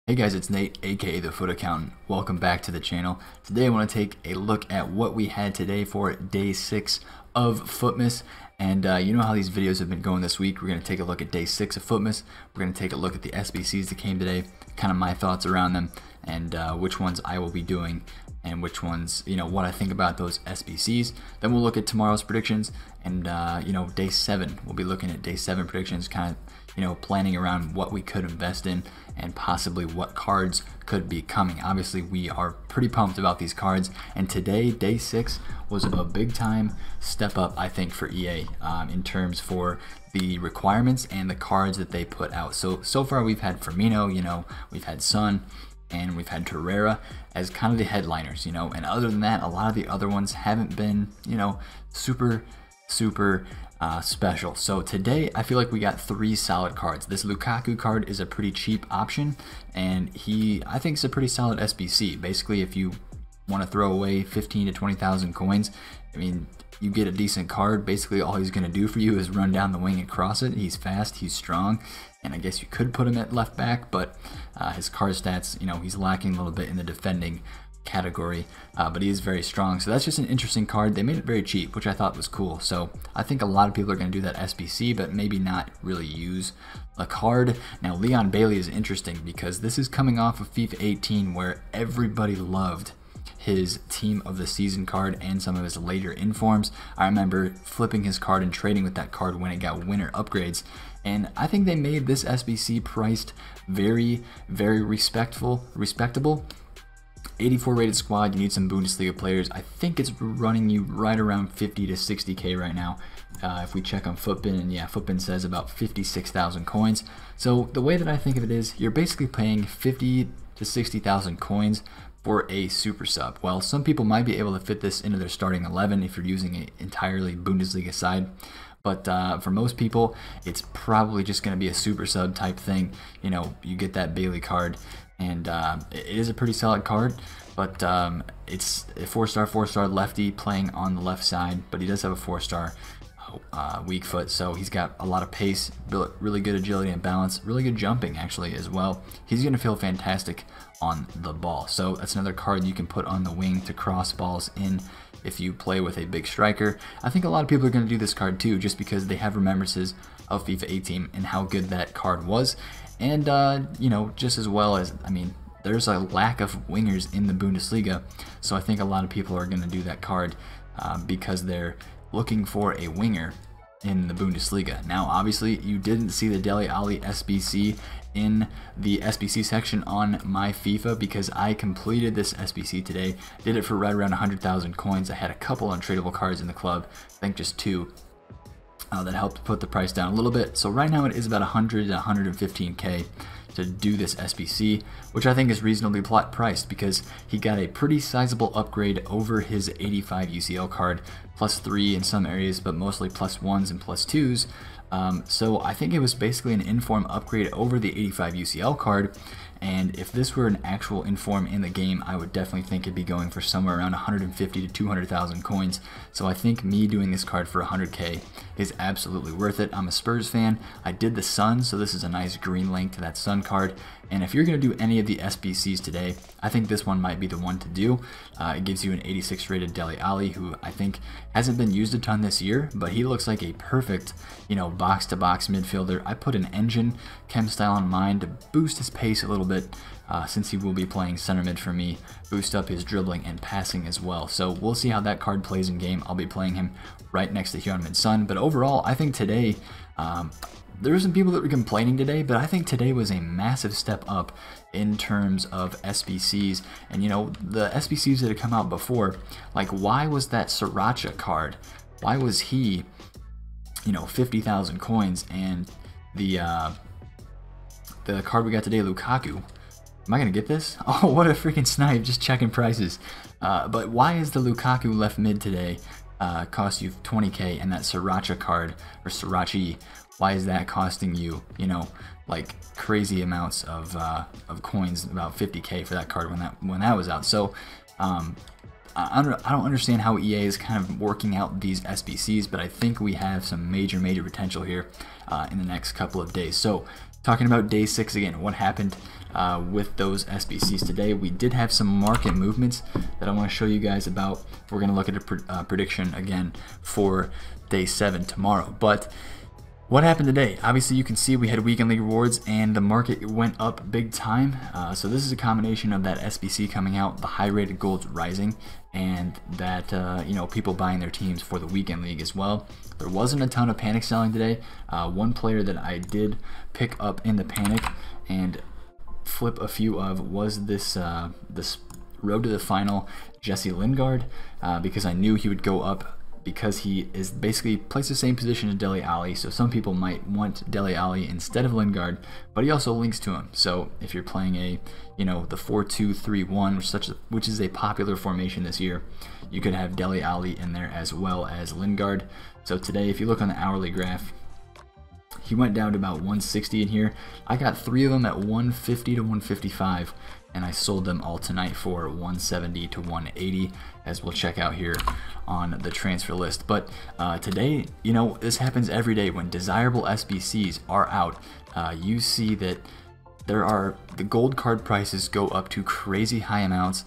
Hey guys, it's Nate, aka TheFutAccountant. Welcome back to the channel. Today I want to take a look at what we had today for day 6 of FUTmas. And you know how these videos have been going this week. We're going to take a look at day 6 of FUTmas. We're going to take a look at the SBCs that came today, kind of my thoughts around them, and which ones I will be doing, and which ones, what I think about those SBCs. Then we'll look at tomorrow's predictions, and day 7. We'll be looking at day 7 predictions, kind of planning around what we could invest in and possibly what cards could be coming. Obviously, we are pretty pumped about these cards, and today, day 6, was a big time step up, I think, for EA in terms for the requirements and the cards that they put out. So far we've had Firmino, we've had Son, and we've had Torreira as kind of the headliners, and other than that, a lot of the other ones haven't been, super special. So today I feel like we got 3 solid cards. This Lukaku card is a pretty cheap option, and I think it's a pretty solid SBC. Basically, if you want to throw away 15 to 20,000 coins, I mean, you get a decent card. Basically all he's going to do for you is run down the wing and cross it. He's fast, he's strong, and I guess you could put him at left back, but his card stats, he's lacking a little bit in the defending category, but he is very strong. So that's just an interesting card. They made it very cheap, which I thought was cool. So I think a lot of people are going to do that SBC, but maybe not really use a card. Now Leon Bailey is interesting because this is coming off of FIFA 18, where everybody loved his team of the season card and some of his later informs. I remember flipping his card and trading with that card when it got winner upgrades, and I think they made this SBC priced very respectable. 84 rated squad. You need some Bundesliga players. I think it's running you right around 50 to 60k right now. If we check on FUTbin, and yeah, FUTbin says about 56,000 coins. So the way that I think of it is, you're basically paying 50 to 60,000 coins for a super sub. Well, some people might be able to fit this into their starting 11 if you're using an entirely Bundesliga side. But for most people, it's probably just going to be a super sub type thing. You get that Bailey card, and it is a pretty solid card, but it's a 4-star lefty playing on the left side, but he does have a 4-star weak foot, so he's got a lot of pace, really good agility and balance, really good jumping actually as well. He's going to feel fantastic on the ball, so that's another card you can put on the wing to cross balls in if you play with a big striker. I think a lot of people are going to do this card too, just because they have remembrances of FIFA 18 and how good that card was. And just as well as, there's a lack of wingers in the Bundesliga, so I think a lot of people are going to do that card because they're looking for a winger in the Bundesliga. Now obviously you didn't see the Dele Alli SBC in the SBC section on my FIFA because I completed this SBC today, did it for right around 100,000 coins. I had a couple untradeable cards in the club, I think just 2, that helped put the price down a little bit. So right now it is about 100 to 115k to do this SBC, which I think is reasonably priced because he got a pretty sizable upgrade over his 85 UCL card, +3 in some areas, but mostly +1s and +2s. So I think it was basically an inform upgrade over the 85 UCL card, and if this were an actual inform in the game, I would definitely think it'd be going for somewhere around 150 to 200,000 coins. So I think me doing this card for 100k is absolutely worth it. I'm a Spurs fan. I did the Sun, so this is a nice green link to that Sun card. And if you're going to do any of the SBCs today, I think this one might be the one to do. It gives you an 86 rated Dele Alli, who I think hasn't been used a ton this year, but he looks like a perfect, box-to-box midfielder. I put an engine chem style on mine to boost his pace a little bit, since he will be playing center mid for me, boost up his dribbling and passing as well. So we'll see how that card plays in game. I'll be playing him right next to Heung-min Son, but overall, I think today, there were some people that were complaining today, but I think today was a massive step up in terms of SBCs. And the SBCs that had come out before, like, why was that Sriracha card? Why was he, 50,000 coins, and the card we got today, Lukaku? Am I gonna get this? Oh, what a freaking snipe! Just checking prices. But why is the Lukaku left mid today cost you 20k, and that Sriracha card, or Srirachi, why is that costing you, like crazy amounts of coins, about 50k for that card when that was out? So I don't understand how EA is kind of working out these SBCs, but I think we have some major potential here in the next couple of days. So talking about day 6 again, what happened with those SBCs today. We did have some market movements that I want to show you guys about. We're going to look at a prediction again for day 7 tomorrow. But what happened today? Obviously, you can see we had weekend league rewards and the market went up big time. So this is a combination of that SBC coming out, the high rated golds rising, and that people buying their teams for the weekend league as well. There wasn't a ton of panic selling today. One player that I did pick up in the panic and flip a few of was this road to the final Jesse Lingard, because I knew he would go up, because he is basically plays the same position as Dele Alli. So some people might want Dele Alli instead of Lingard, but he also links to him. So if you're playing the 4-2-3-1, which is a popular formation this year, you could have Dele Alli in there as well as Lingard. So today, if you look on the hourly graph, he went down to about 160 in here. I got 3 of them at 150 to 155, and I sold them all tonight for 170 to 180, as we'll check out here on the transfer list. But today, this happens every day when desirable SBCs are out. You see that the gold card prices go up to crazy high amounts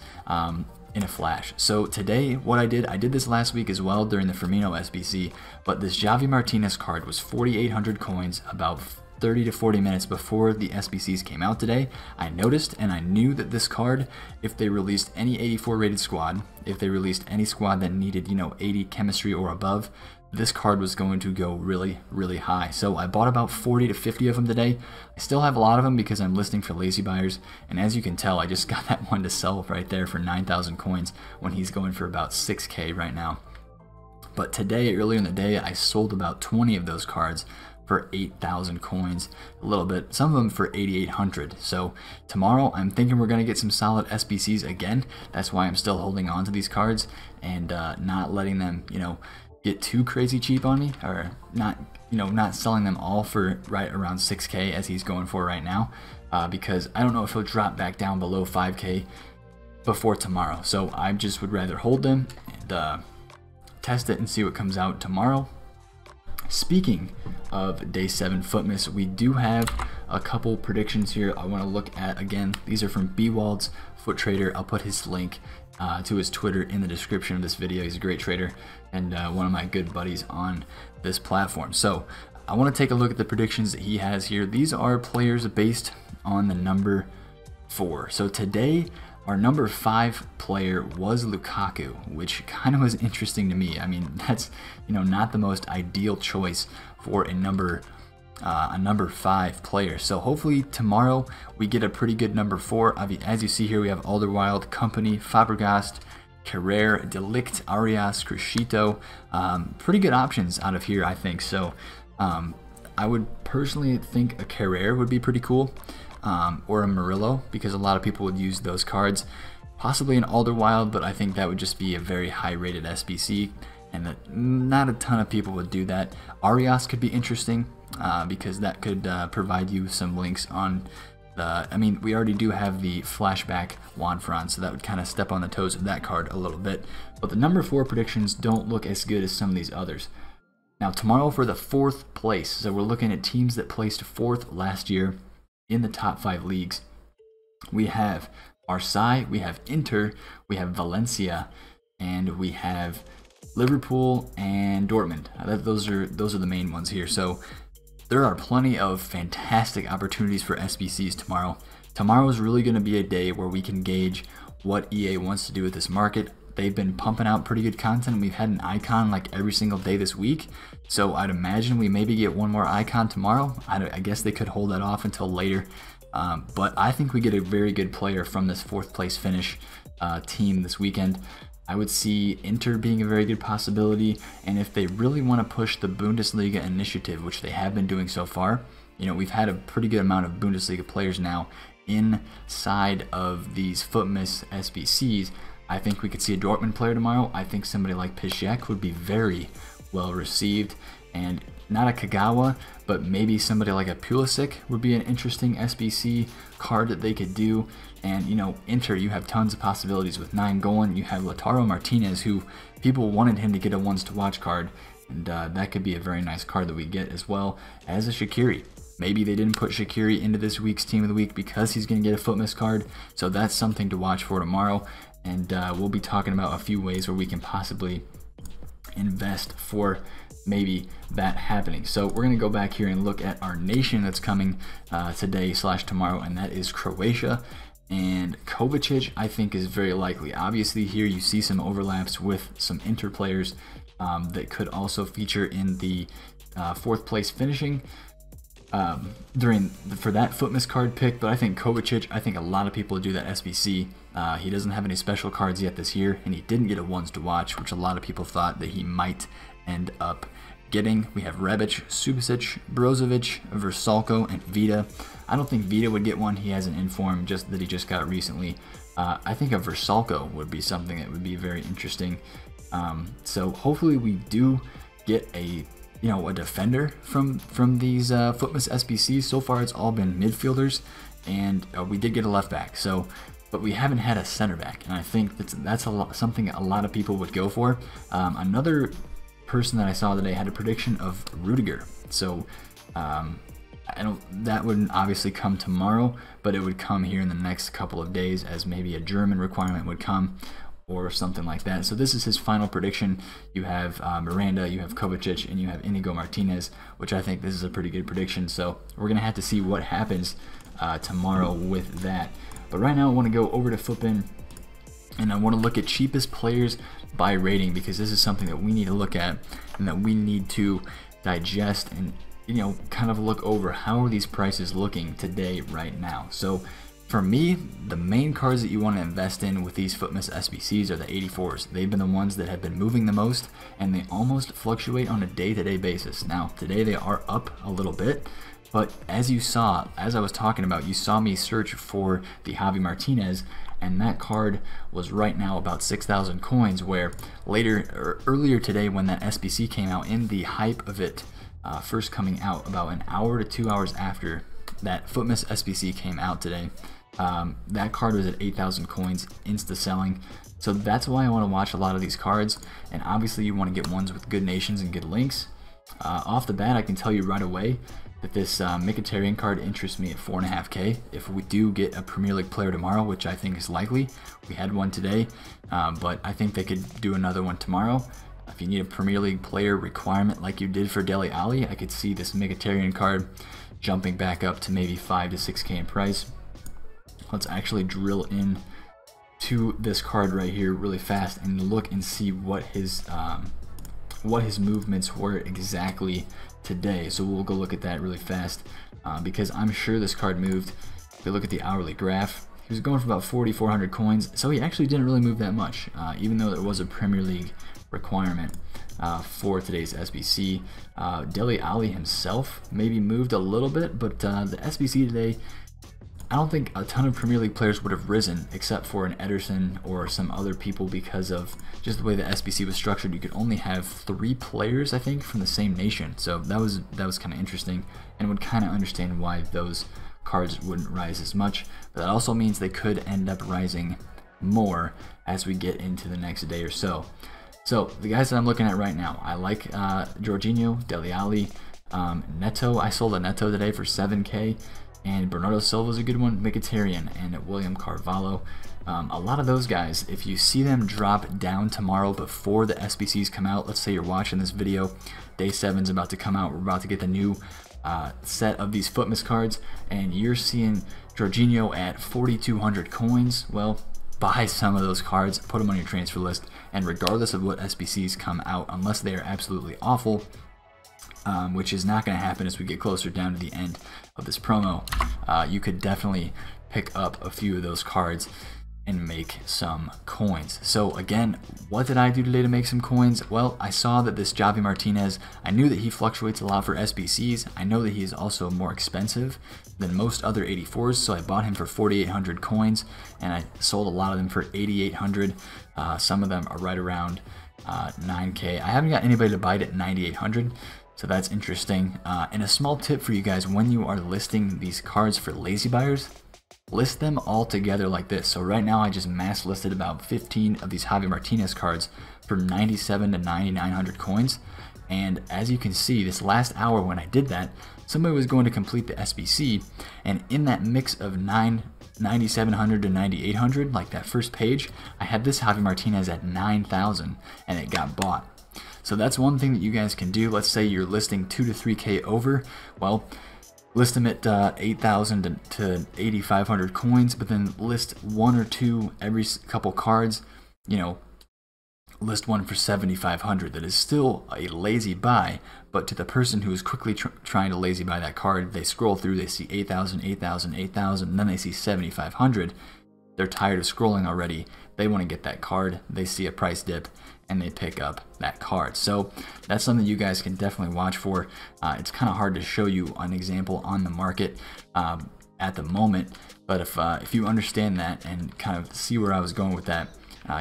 in a flash. So today, what I did this last week as well during the Firmino SBC, but this Javi Martinez card was 4,800 coins about 30 to 40 minutes before the SBCs came out today. I noticed and I knew that this card, if they released any 84 rated squad, if they released any squad that needed 80 chemistry or above, this card was going to go really, really high. So I bought about 40 to 50 of them today. I still have a lot of them because I'm listing for lazy buyers, and as you can tell, I just got that one to sell right there for 9,000 coins when he's going for about 6k right now. But today, earlier in the day, I sold about 20 of those cards for 8,000 coins, a little bit, some of them for 8,800. So tomorrow I'm thinking we're going to get some solid SBCs again. That's why I'm still holding on to these cards and not letting them get too crazy cheap on me, or not selling them all for right around 6k as he's going for right now, because I don't know if he'll drop back down below 5k before tomorrow. So I just would rather hold them and test it and see what comes out tomorrow. Speaking of day 7 FUTmas, we do have a couple predictions here I want to look at. Again, these are from B-Wald's Foot Trader. I'll put his link to his Twitter in the description of this video. He's a great trader and one of my good buddies on this platform. So I want to take a look at the predictions that he has here. These are players based on the number 4. So today, our number 5 player was Lukaku, which kind of was interesting to me. I mean, that's not the most ideal choice for a number 5 player. So hopefully tomorrow we get a pretty good number 4. As you see here, we have Alderweireld, Company, Fabregas, Carrere, Delict, Arias, Crescito. Pretty good options out of here, I think. So I would personally think a Carrere would be pretty cool. Or a Murillo, because a lot of people would use those cards. Possibly an Alderweireld, but I think that would just be a very high rated SBC, and that not a ton of people would do that. Arias could be interesting, because that could provide you some links on the, we already do have the flashback Juan Fran, so that would kind of step on the toes of that card a little bit. But the number 4 predictions don't look as good as some of these others. Now tomorrow for the 4th place, so we're looking at teams that placed 4th last year in the top 5 leagues. We have Marseille, we have Inter, we have Valencia, and we have Liverpool and Dortmund. Those are the main ones here. So there are plenty of fantastic opportunities for SBCs tomorrow. Tomorrow is really going to be a day where we can gauge what EA wants to do with this market. They've been pumping out pretty good content. We've had an icon like every single day this week. So I'd imagine we maybe get one more icon tomorrow. I guess they could hold that off until later. But I think we get a very good player from this 4th place finish team this weekend. I would see Inter being a very good possibility. And if they really want to push the Bundesliga initiative, which they have been doing so far, we've had a pretty good amount of Bundesliga players now inside of these FUTmas SBCs. I think we could see a Dortmund player tomorrow. I think somebody like Piszczek would be very well received, and not a Kagawa, but maybe somebody like a Pulisic would be an interesting SBC card that they could do. And Inter, you have tons of possibilities with 9 going. You have Lautaro Martinez, who people wanted him to get a ones to watch card, and that could be a very nice card that we get, as well as a Shaqiri. Maybe they didn't put Shaqiri into this week's Team of the Week because he's going to get a FUTmas card. So that's something to watch for tomorrow. And we'll be talking about a few ways where we can possibly invest for maybe that happening. So we're going to go back here and look at our nation that's coming today/tomorrow, and that is Croatia. And Kovacic, I think, is very likely. Obviously, here you see some overlaps with some Inter players that could also feature in the 4th place finishing for that FUTmas card pick. But I think Kovacic, I think a lot of people do that SBC. He doesn't have any special cards yet this year, and he didn't get a ones to watch, which a lot of people thought that he might end up getting. We have Rebic, Subasic, Brozovic, Versalco, and Vida. I don't think Vida would get one. He has an inform just that he just got recently. I think a Versalco would be something that would be very interesting. So hopefully we do get a defender from these FUTmas SBCs. So far it's all been midfielders, and we did get a left back. But we haven't had a center back, and I think that's something a lot of people would go for. Another person that I saw today had a prediction of Rudiger. So that wouldn't obviously come tomorrow, but it would come here in the next couple of days as maybe a German requirement would come or something like that. So this is his final prediction. You have Miranda, you have Kovacic, and you have Inigo Martinez, which I think this is a pretty good prediction. So we're going to have to see what happens tomorrow with that. But right now I want to go over to FUTbin, and I want to look at cheapest players by rating, because this is something that we need to look at and that we need to digest and kind of look over how are these prices looking today right now. So for me, the main cards that you want to invest in with these FUTmas SBCs are the 84s. They've been the ones that have been moving the most, and they almost fluctuate on a day-to-day basis. Now today they are up a little bit, but as I was talking about, you saw me search for the Javi Martinez, and that card was right now about 6,000 coins, where earlier today when that SBC came out, in the hype of it first coming out, about an hour to 2 hours after that FUTmas SBC came out today, that card was at 8,000 coins, insta selling. So that's why I want to watch a lot of these cards, and obviously you want to get ones with good nations and good links. Off the bat, I can tell you right away that this Mkhitaryan card interests me at 4.5k. If we do get a Premier League player tomorrow, which I think is likely, we had one today, but I think they could do another one tomorrow. If you need a Premier League player requirement like you did for Dele Alli, I could see this Mkhitaryan card jumping back up to maybe 5 to 6k in price. Let's actually drill in to this card right here really fast and look and see what his movements were exactly today. So we'll go look at that really fast, because I'm sure this card moved. If we look at the hourly graph, he was going for about 4,400 coins, so he actually didn't really move that much, even though there was a Premier League requirement for today's SBC. Dele Alli himself maybe moved a little bit, but the SBC today, I don't think a ton of Premier League players would have risen, except for an Ederson or some other people, because of just the way the SBC was structured. You could only have 3 players, I think, from the same nation. So that was kind of interesting, and would kind of understand why those cards wouldn't rise as much. But that also means they could end up rising more as we get into the next day or so. So the guys that I'm looking at right now, I like Jorginho, Dele Alli, Neto. I sold a Neto today for 7k. And Bernardo Silva's a good one, Mkhitaryan, and William Carvalho. A lot of those guys, if you see them drop down tomorrow before the SBCs come out, let's say you're watching this video, day 7's about to come out, we're about to get the new set of these FUTmas cards, and you're seeing Jorginho at 4,200 coins, well, buy some of those cards, put them on your transfer list, and regardless of what SBCs come out, unless they are absolutely awful, which is not going to happen as we get closer down to the end of this promo, you could definitely pick up a few of those cards and make some coins. So again, what did I do today to make some coins? Well, I saw that this Javi Martinez, I knew that he fluctuates a lot for SBCs. I know that he is also more expensive than most other 84s, so I bought him for 4,800 coins, and I sold a lot of them for 8,800. Some of them are right around 9k. I haven't got anybody to buy it at 9,800. So that's interesting. And a small tip for you guys, when you are listing these cards for lazy buyers, list them all together like this. So right now I just mass listed about 15 of these Javi Martinez cards for 97 to 9,900 coins. And as you can see, this last hour when I did that, somebody was going to complete the SBC, and in that mix of 9,700 to 9,800, like that first page, I had this Javi Martinez at 9,000 and it got bought. So that's one thing that you guys can do. Let's say you're listing 2 to 3K over. Well, list them at 8,000 to 8,500 coins, but then list 1 or 2 every couple cards. You know, list one for 7,500. That is still a lazy buy, but to the person who is quickly trying to lazy buy that card, they scroll through, they see 8,000, 8,000, 8,000, and then they see 7,500. They're tired of scrolling already. They want to get that card. They see a price dip and they pick up that card. So that's something you guys can definitely watch for. It's kind of hard to show you an example on the market at the moment, but if you understand that and kind of see where I was going with that,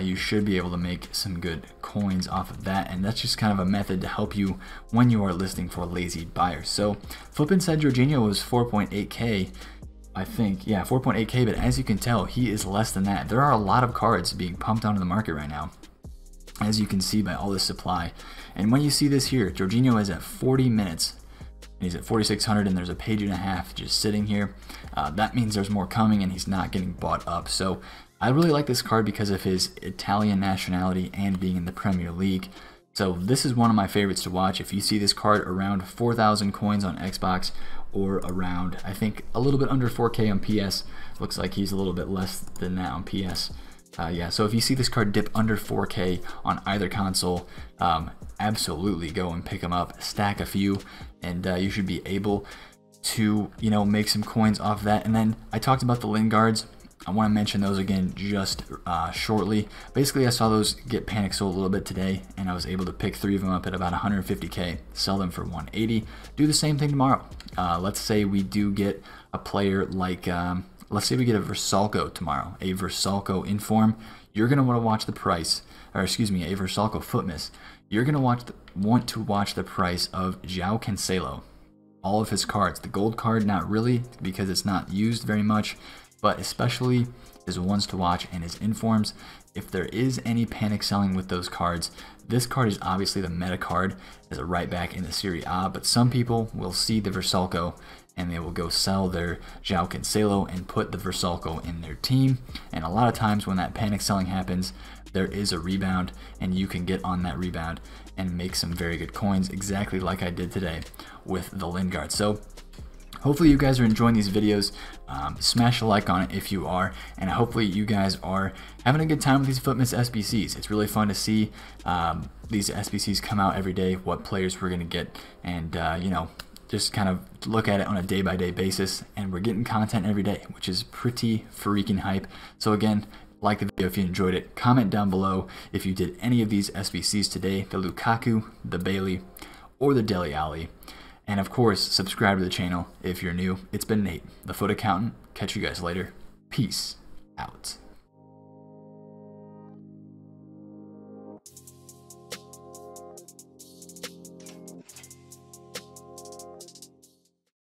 you should be able to make some good coins off of that, and that's just kind of a method to help you when you are listing for lazy buyers. So FUTmas said Jorginho was 4.8K, I think, yeah, 4.8K, but as you can tell, he is less than that. There are a lot of cards being pumped onto the market right now, as you can see by all this supply. And when you see this here, Jorginho is at 40 minutes, and he's at 4,600, and there's a page and a half just sitting here. That means there's more coming, and he's not getting bought up. So I really like this card because of his Italian nationality and being in the Premier League. So this is one of my favorites to watch. If you see this card around 4,000 coins on Xbox, or around, I think, a little bit under 4K on PS. Looks like he's a little bit less than that on PS. Yeah, so if you see this card dip under 4K on either console, absolutely go and pick them up, stack a few, and you should be able to, you know, make some coins off that. And then I talked about the Lingards. I want to mention those again just shortly. Basically, I saw those get panic sold a little bit today, and I was able to pick 3 of them up at about 150K, sell them for 180. Do the same thing tomorrow. Let's say we do get a player like, let's say we get a Versalco tomorrow, a Versalco Inform. You're going to want to watch the price, or excuse me, a Versalco FUTmas. You're going to want to watch the price of João Cancelo. All of his cards. The gold card, not really, because it's not used very much, but especially his ones to watch and his informs. If there is any panic selling with those cards, this card is obviously the meta card as a right back in the Serie A, but some people will see the Versalco and they will go sell their João Cancelo and put the Versalco in their team. And a lot of times when that panic selling happens, there is a rebound, and you can get on that rebound and make some very good coins, exactly like I did today with the Lingard. So hopefully you guys are enjoying these videos. Smash a like on it if you are, and hopefully you guys are having a good time with these FUTmas SBCs. It's really fun to see these SBCs come out every day, what players we're going to get, and you know, just kind of look at it on a day-by-day basis, and we're getting content every day, which is pretty freaking hype. So again, like the video if you enjoyed it. Comment down below if you did any of these SBCs today, the Lukaku, the Bailey, or the Dele Alli. And of course, subscribe to the channel if you're new. It's been Nate, the Foot Accountant. Catch you guys later. Peace out.